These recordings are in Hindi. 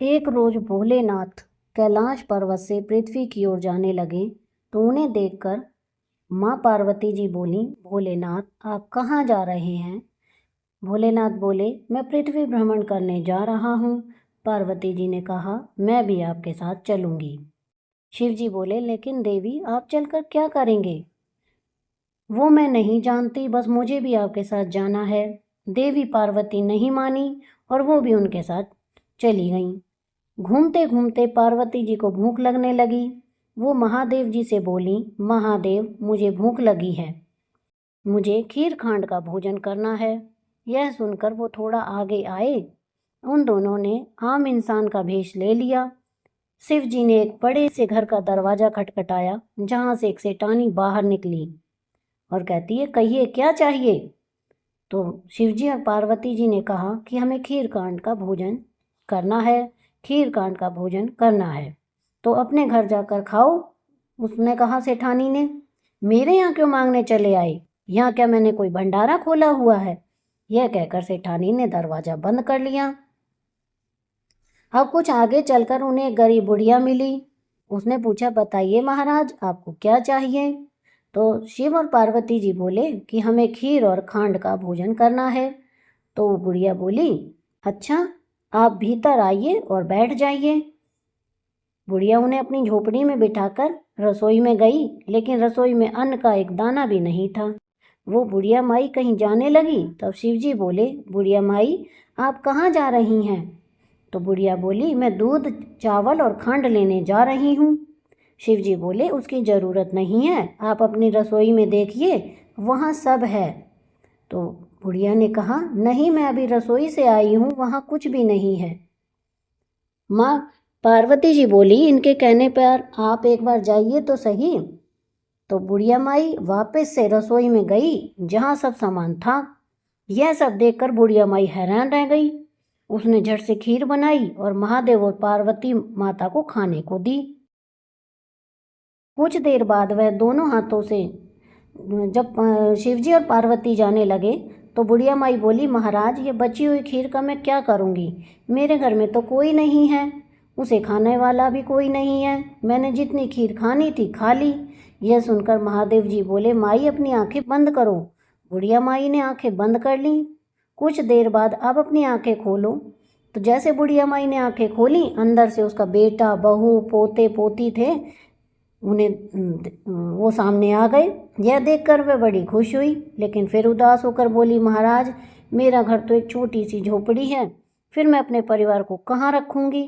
एक रोज भोलेनाथ कैलाश पर्वत से पृथ्वी की ओर जाने लगे तो उन्हें देखकर माँ पार्वती जी बोली, भोलेनाथ आप कहाँ जा रहे हैं? भोलेनाथ बोले, मैं पृथ्वी भ्रमण करने जा रहा हूँ। पार्वती जी ने कहा, मैं भी आपके साथ चलूंगी। शिव जी बोले, लेकिन देवी आप चलकर क्या करेंगे? वो मैं नहीं जानती, बस मुझे भी आपके साथ जाना है। देवी पार्वती नहीं मानी और वो भी उनके साथ चली गईं। घूमते घूमते पार्वती जी को भूख लगने लगी। वो महादेव जी से बोली, महादेव मुझे भूख लगी है, मुझे खीर खांड का भोजन करना है। यह सुनकर वो थोड़ा आगे आए। उन दोनों ने आम इंसान का भेष ले लिया। शिव जी ने एक बड़े से घर का दरवाजा खटखटाया, जहाँ से एक सेठानी बाहर निकली और कहती है, कहिए क्या चाहिए? तो शिवजी और पार्वती जी ने कहा कि हमें खीर कांड का भोजन करना है, खीर कांड का भोजन करना है, तो अपने घर जाकर खाओ। उसने कहा सेठानी ने, मेरे यहाँ क्यों मांगने चले आए? यहाँ क्या मैंने कोई भंडारा खोला हुआ है? यह कहकर सेठानी ने दरवाजा बंद कर लिया। अब कुछ आगे चलकर उन्हें एक गरीब बुढ़िया मिली। उसने पूछा, बताइए महाराज आपको क्या चाहिए? तो शिव और पार्वती जी बोले कि हमें खीर और खांड का भोजन करना है। तो वो बुढ़िया बोली, अच्छा आप भीतर आइए और बैठ जाइए। बुढ़िया उन्हें अपनी झोपड़ी में बिठाकर रसोई में गई, लेकिन रसोई में अन्न का एक दाना भी नहीं था। वो बुढ़िया माई कहीं जाने लगी। तब शिवजी बोले, बुढ़िया माई आप कहाँ जा रही हैं? तो बुढ़िया बोली, मैं दूध चावल और खंड लेने जा रही हूँ। शिवजी बोले, उसकी ज़रूरत नहीं है, आप अपनी रसोई में देखिए, वहाँ सब है। तो बुढ़िया ने कहा, नहीं मैं अभी रसोई से आई हूँ, वहाँ कुछ भी नहीं है। माँ पार्वती जी बोली, इनके कहने पर आप एक बार जाइए तो सही। तो बुढ़िया माई वापस से रसोई में गई, जहाँ सब सामान था। यह सब देखकर बुढ़िया माई हैरान रह गई। उसने झट से खीर बनाई और महादेव और पार्वती माता को खाने को दी। कुछ देर बाद वह दोनों हाथों से जब शिवजी और पार्वती जाने लगे तो बुढ़िया माई बोली, महाराज ये बची हुई खीर का मैं क्या करूँगी? मेरे घर में तो कोई नहीं है, उसे खाने वाला भी कोई नहीं है, मैंने जितनी खीर खानी थी खा ली। यह सुनकर महादेव जी बोले, माई अपनी आंखें बंद करो। बुढ़िया माई ने आंखें बंद कर लीं। कुछ देर बाद अब अपनी आंखें खोलो। तो जैसे बुढ़िया माई ने आंखें खोली, अंदर से उसका बेटा बहू पोते पोती थे, उन्हें वो सामने आ गए। यह देखकर वह बड़ी खुश हुई, लेकिन फिर उदास होकर बोली, महाराज मेरा घर तो एक छोटी सी झोपड़ी है, फिर मैं अपने परिवार को कहाँ रखूँगी?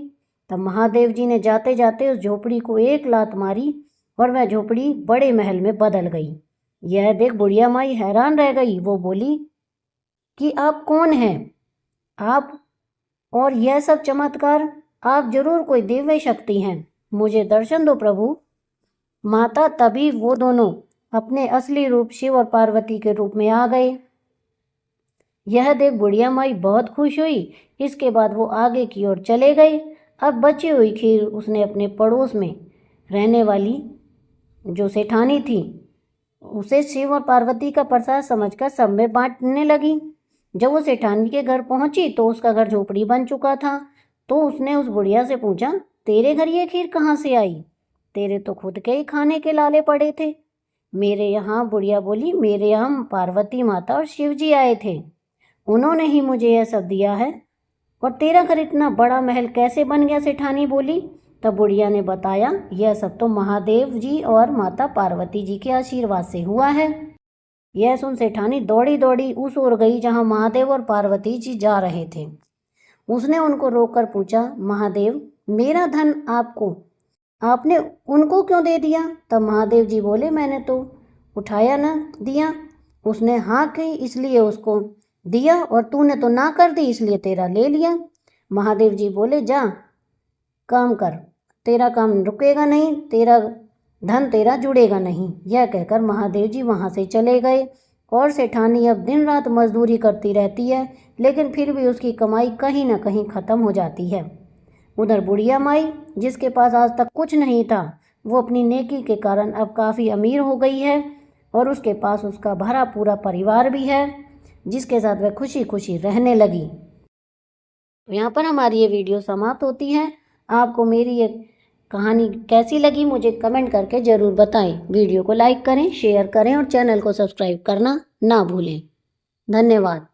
तब महादेव जी ने जाते जाते उस झोपड़ी को एक लात मारी और वह झोपड़ी बड़े महल में बदल गई। यह देख बुढ़िया माई हैरान रह गई। वो बोली कि आप कौन हैं? आप और यह सब चमत्कार, आप जरूर कोई दिव्य शक्ति हैं, मुझे दर्शन दो प्रभु। माता तभी वो दोनों अपने असली रूप शिव और पार्वती के रूप में आ गए। यह देख बुढ़िया माई बहुत खुश हुई। इसके बाद वो आगे की ओर चले गए। अब बची हुई खीर उसने अपने पड़ोस में रहने वाली जो सेठानी थी उसे शिव और पार्वती का प्रसाद समझकर सब में बांटने लगी। जब वो सेठानी के घर पहुंची तो उसका घर झोपड़ी बन चुका था। तो उसने उस बुढ़िया से पूछा, तेरे घर ये खीर कहाँ से आई? तेरे तो खुद के ही खाने के लाले पड़े थे। मेरे यहाँ, बुढ़िया बोली, मेरे यहाँ पार्वती माता और शिव जी आए थे, उन्होंने ही मुझे यह सब दिया है। और तेरा घर इतना बड़ा महल कैसे बन गया? सेठानी बोली। तब बुढ़िया ने बताया, यह सब तो महादेव जी और माता पार्वती जी के आशीर्वाद से हुआ है। यह सुन सेठानी दौड़ी दौड़ी उस ओर गई जहाँ महादेव और पार्वती जी जा रहे थे। उसने उनको रोककर पूछा, महादेव मेरा धन आपने उनको क्यों दे दिया? तब महादेव जी बोले, मैंने तो उठाया ना दिया, उसने हाँ की इसलिए उसको दिया, और तूने तो ना कर दी इसलिए तेरा ले लिया। महादेव जी बोले, जा काम कर, तेरा काम रुकेगा नहीं, तेरा धन तेरा जुड़ेगा नहीं। यह कहकर महादेव जी वहाँ से चले गए। और सेठानी अब दिन रात मजदूरी करती रहती है, लेकिन फिर भी उसकी कमाई कहीं ना कहीं ख़त्म हो जाती है। उधर बुढ़िया माई, जिसके पास आज तक कुछ नहीं था, वो अपनी नेकी के कारण अब काफ़ी अमीर हो गई है और उसके पास उसका भरा पूरा परिवार भी है, जिसके साथ वह खुशी खुशी रहने लगी। तो यहाँ पर हमारी ये वीडियो समाप्त होती है। आपको मेरी ये कहानी कैसी लगी मुझे कमेंट करके ज़रूर बताएं। वीडियो को लाइक करें, शेयर करें और चैनल को सब्सक्राइब करना ना भूलें। धन्यवाद।